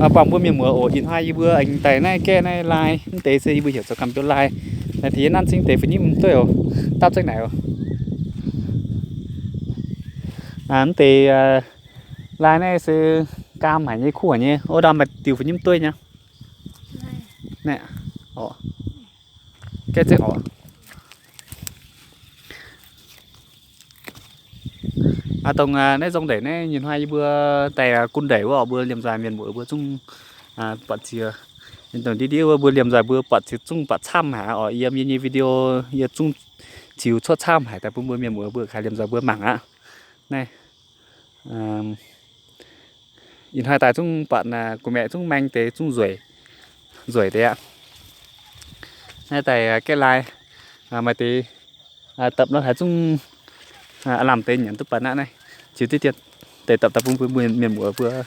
bằng bữa miền mùa ổ nhìn hai bữa anh tay này kia này lai tế xây bữa hiểu cho cầm cho lai này thì ăn sinh tế phải nhím tôi rồi tao chắc này rồi anh tế lai này sẽ cam hay như khu nhỉ ô đam mà tiêu phải nhím tôi nhá nè ồ cái chết ồ tông này dòng để này nhìn hai bữa tay cun đẩy vào bữa liềm dài miền bữa chung bật chia nên tầm đi đi bữa liềm dài bữa bật chia chung bật chăm hả ở em như video như chung chiều cho chăm hả tại bữa miền bữa khai liềm dài bữa mảng á này nhìn hai tài chung bạn của mẹ chung mang tế chung rủi thế ạ hai tài cái like mà tí tập nó thấy chung làm tên nhận tức bản này chiều tiết tiết để tập vùng miền bữa vừa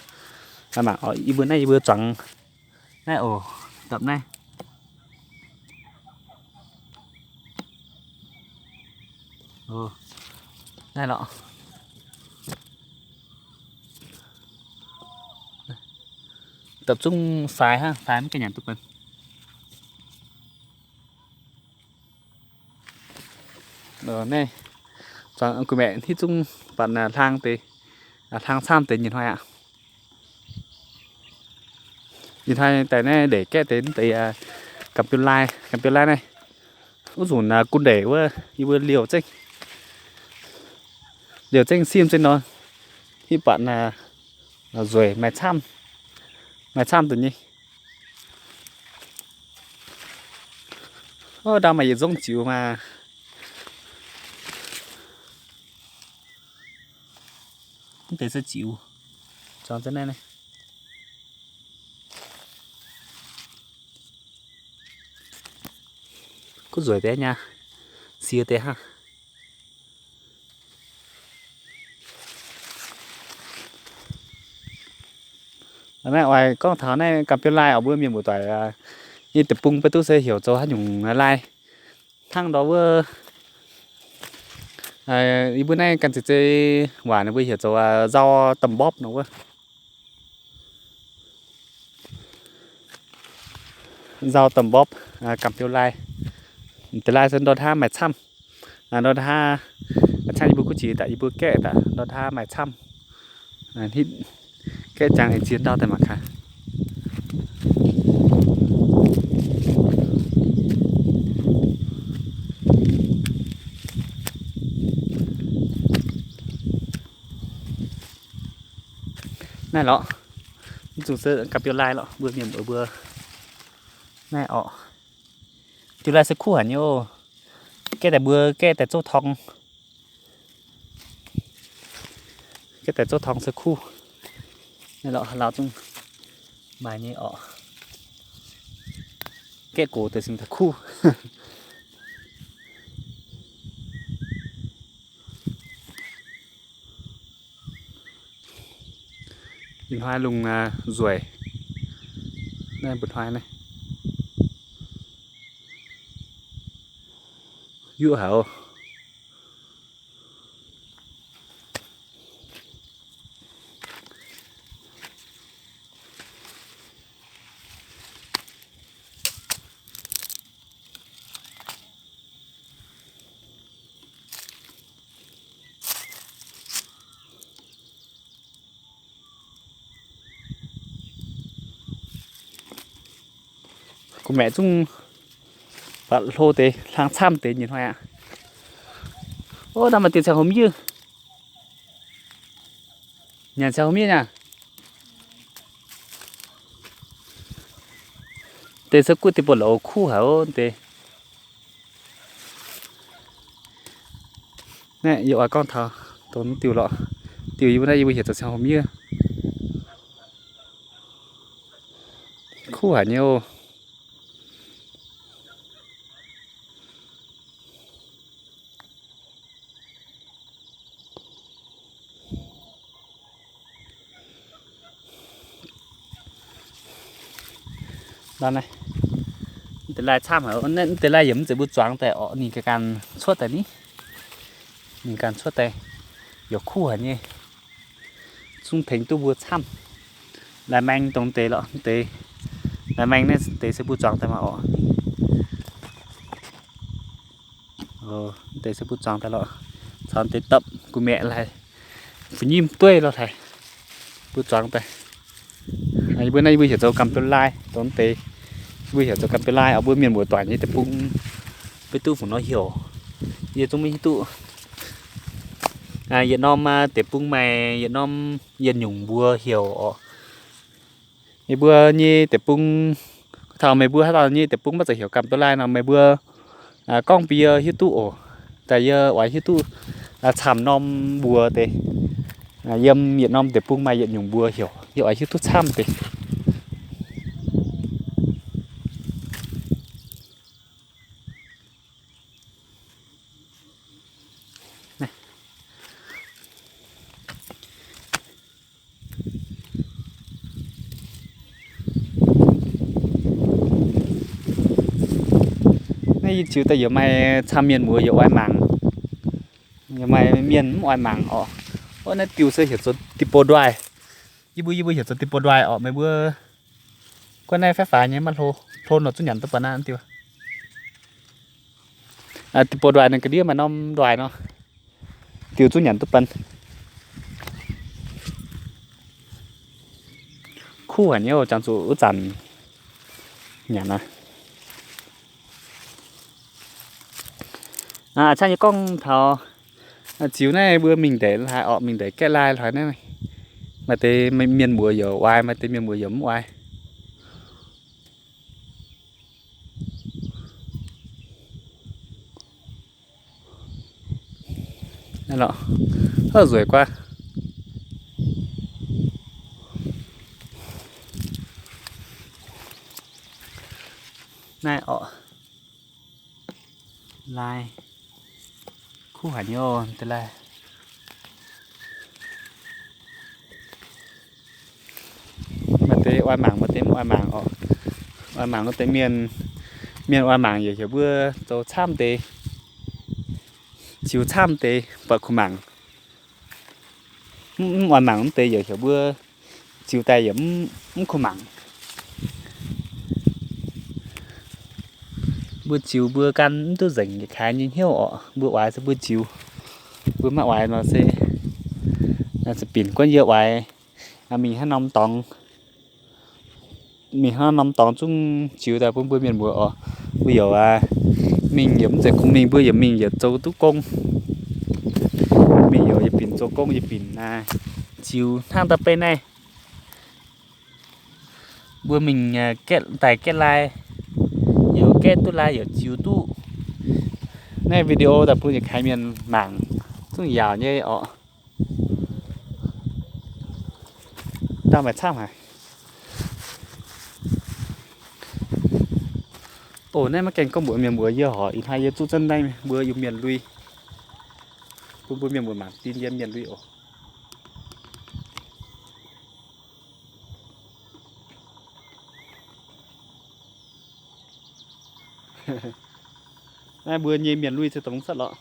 mà ở bữa nay bữa trắng này ồ tập này này nọ tập trung xài ha xài mấy cái nhàn tụi mình rồi này chọn của mẹ thì chung bạn là thang thì thang sam thì nhìn hoài ạ nhìn hai tại này để cái đến thì cầm tiêu lai này cũng dùng là cun để quá như vừa liều tranh xiêm trên nó thì bạn là rồi mày chăm tự nhiên đau mày giống chịu mà không thể sẽ chịu chọn thế này có rồi té nha xia té ha này ngoài con tháo này cầm lai ở bữa miền buổi tối như tập trung với tôi sẽ hiểu cho hát dùng lai thằng đó vừa bữa nay cần chơi quả này vừa hiểu cho rau tầm bóp nó vừa rau tầm bóp cầm tiêu lai dân đo tha mày chăm đo tha chăm bữa cũng chỉ tại bữa kẹ tại đo tha mày chăm thì cái chàng ấy chiến đau tại mặt khá này lọ dùng sơ cặp tiêu lai lọ bữa miền bữa này ọ tiêu lai sẽ khu hẳn nhau cái tại bữa cái tại chỗ thong cái tại chỗ thong sẽ khu này lọ lao chung bài như ọ cái cổ từ sinh thật khu nhìn hoa lùng ruồi đây bật hoa này dưa hấu của mẹ chung bạn lô tế lang xăm tế nhìn hoa ạ ô đang mà tiền sao hôm như nhà sao hôm như nha tế sẽ quyết tìm bộ lỗ khu hả ô tế nè dụ con thờ tốn tiêu lọ tiêu như bữa nay bây giờ sao hôm như khu hả nhiều đó này từ lai tham hả nên từ lai giống từ bút choáng tại ọ nhìn cái can suốt tại ní nhìn can suốt tại có khu hả nhỉ xung thành tu bút tham lại mang tông tê lọ tê lại mang nên tê sẽ bút chọn tay mà ọ tê sẽ bút chọn tay lọ xong tê tập của mẹ lại phải nhím tuê lo thầy bút chọn tay anh bữa nay bây giờ cho cầm tôi lai tốn tê bây giờ cho cầm tôi lai ở bữa miền buổi tỏi như tập bung với tu của nó hiểu giờ chúng mình tu giờ nom tập bung mày giờ nom giờ nhung bùa hiểu mấy bữa như tập bung thằng mấy bữa hay là như tập bung bắt giờ hiểu cầm tôi lai nào mấy bữa con bia hiếu tu tại giờ oai hiếu tu chạm nom bùa tê yếm giờ nom tập bung mày giờ nhung bùa hiểu giờ oai hiếu tu chạm tê này chiều tại giờ mày tham miền mùa giờ oai mảng giờ mày miền oai mảng này tiêu sơ hiện số tipo đoài như bữa hiện số tipo đoài mấy bữa con này phải phải nhé mà thôn nó chút nhận tập bản tiêu tipo đoài này cái đĩa mà nó đoài nó tiêu chút nhận tập bản khu hẳn nhau chẳng số ước chẳng nhận cha như con thò chiếu này bữa mình để lại mình để cái lai thoải này mà tê miền mùa giờ oai mà tê miền mùa giấm oai này nọ hơi rồi qua này lai khu hẳn nhau thế là mà tê oai mảng mà tê oai mảng nó tê miền oai mảng gì kiểu bữa tôi tham tê chiếu tham tê bậc của mảng oai mảng tê giờ kiểu bữa chiếu tay giống của mảng bữa chiều bữa căn tôi dành cái khá như hiếu bữa oai sẽ bữa chiều bữa mà oai nó sẽ pin quá nhiều oai mình hay nằm tòng chung chiều tại bữa miền bữa bây giờ mình giống sẽ cùng mình bây giờ mình giờ châu tú công mình giờ pin châu công giờ pin chiều thang tập bên này bữa mình kết like giờ kết tu like giờ chiều tu này video tập bữa giờ khai miền mảng cũng giàu như tao phải tham hả này mà cảnh công bữa miền bữa giờ hỏi ít hai giờ tu chân đây bữa dùng miền lui bữa miền bữa mảng tin dân miền lui này bữa nhìn miền lui sẽ tống sắt lọ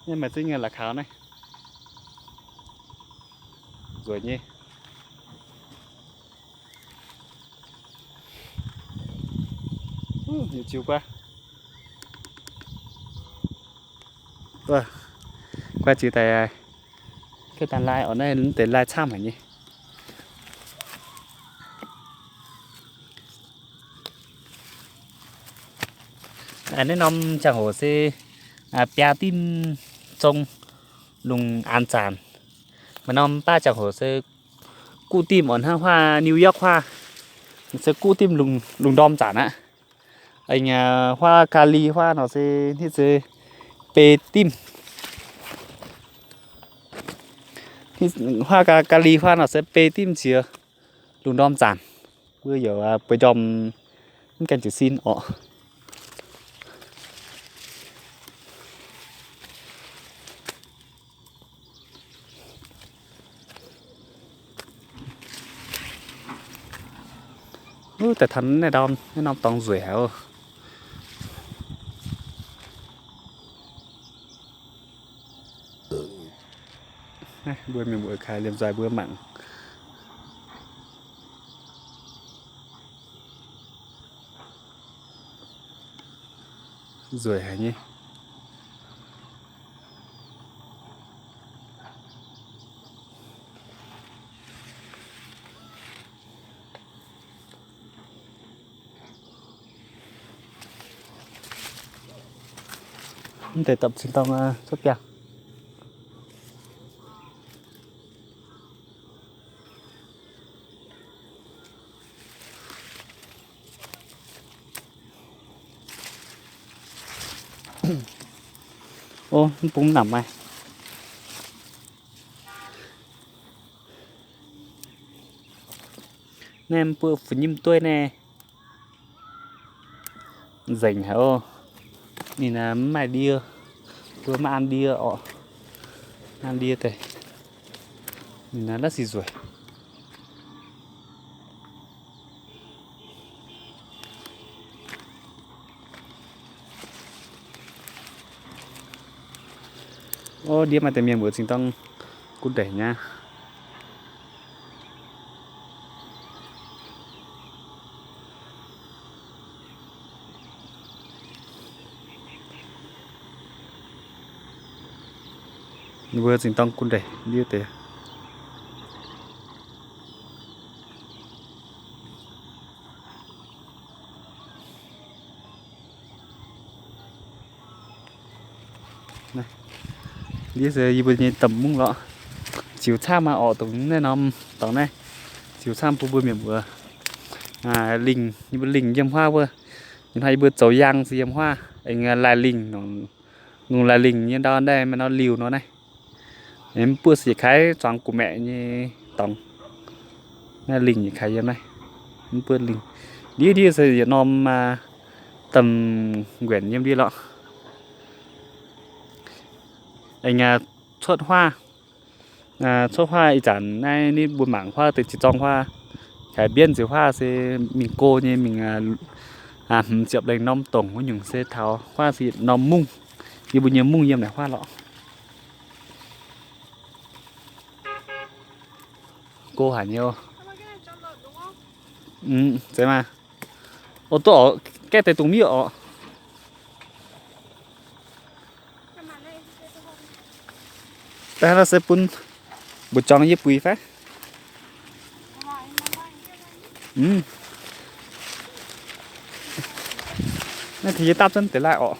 nhưng mà sinh là kháo này rồi nhé nhiều chiều qua qua chiều tại cái tàn lai ở đây đến lai chăm hả nhỉ nên năm chẳng hồ xe bia tim trong lùng an tràn mà năm ba chẳng hồ xe cụ tim ở hoa New York hoa sẽ cụ tim lùng đom chản á anh hoa Cali hoa nó sẽ thiết sẽ pê tim hoa Cali hoa nó sẽ pê tim chìa lùng đom chản bây giờ bây đom cái chữ xin tại thắn này đom nó tòng rủi hả bữa mình bữa khai liêm dài bữa mặn ruồi hả nhỉ. Không thể tập sinh tông xuất kèo. Ô, cũng nằm này. Nem bữa phải nhím tôi nè. Rảnh hả ô. Nhìn là mày đia. Bữa mà ăn đia ọ. Ăn đia thế. Nhìn là rất gì rồi. Ô, đia mà tại miền bữa sinh tông cút đẩy nha. Vừa sinh tông cút đẩy đia thế. Này. Đia giờ vừa nhìn tầm mung lọ. Chiều xa mà ọ tống này nó tống này. Chiều xa bữa miền bữa. Linh như bữa linh yếm hoa vừa. Nhưng hay bữa cháu giang gì yếm hoa. Anh lại linh nó ngùng lại linh như đó đây mà nó liều nó này. Em bữa xỉ khai choáng của mẹ như tống. Là linh như khai yếm này. Bữa linh. Đi sẽ nó mà tầm quyển yếm đi lọ. Anh xuất hoa. Xuất hoa ý chẳng này đi buồn mảng hoa từ chỉ trong hoa. Cái biên dưới hoa sẽ mình cô như mình chụp đánh nóm tổng của những xe tháo hoa thì nóm mung như bây giờ mung em này hoa lọ cô hả nhiều thế mà ô tô ở cái tay tùng mi ở đây là xe pun bột tròn như bùi phát này thì tao chân tới lại ọ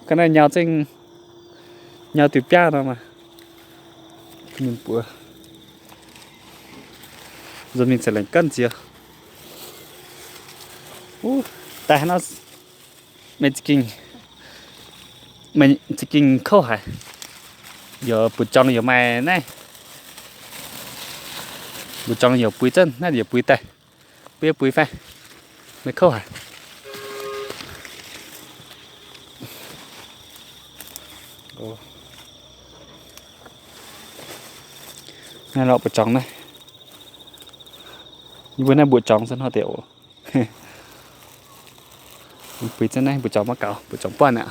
cái này nhau trên nhau từ pia thôi mà mình bữa rồi mình sẽ lấy cân chưa tại nó mình chỉ kinh khâu hả giờ bột tròn giờ mày này bột tròn giờ bùi chân này giờ bùi tay bùi phải mày khâu hả này lọ bột tròn này như bữa nay bột tròn sân hoa tiểu bùi chân này bột tròn mắc cào bột tròn quan ạ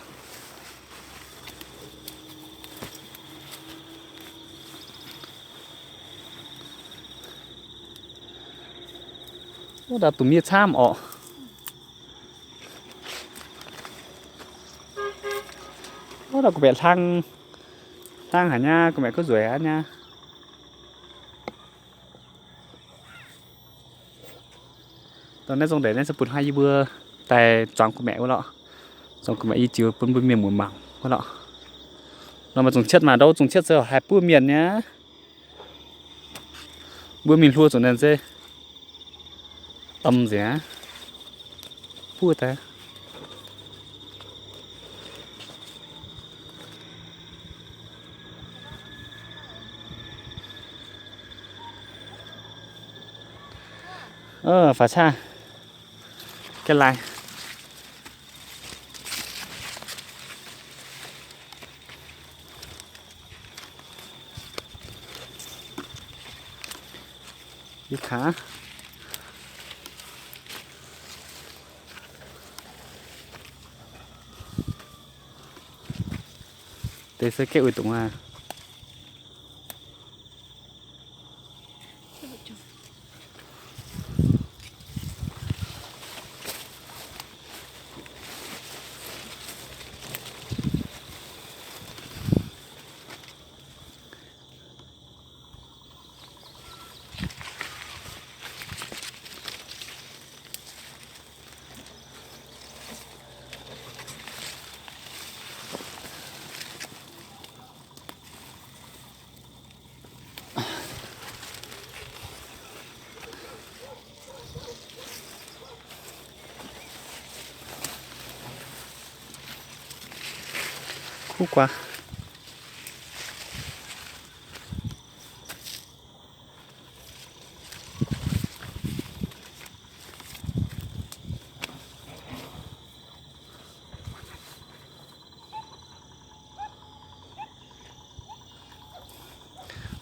đã tụi mi tham ọ nó là của mẹ thang hả nha của mẹ có rủi hả nha tao nói dùng để nên sẽ bụt hai bữa tại tròn của mẹ của lọ tròn của mẹ y chiều bún bún miền một mảng của lọ nó mà dùng chất mà đâu dùng chất giờ hai bữa miền nhá bữa miền thua rồi nên dê tầm gì á bữa ta phá xa cái lại đi khá để sẽ kêu tụng à hút qua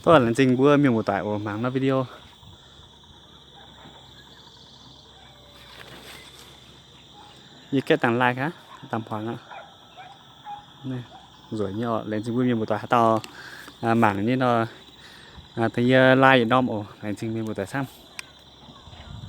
tôi là trình bữa miền một tại của mảng nó video như cái tàng like á tầm khoảng á này rồi nhỏ lên trình bữa miền một tại to mảng như nó thấy like nó ổ lên trình miền một tại xong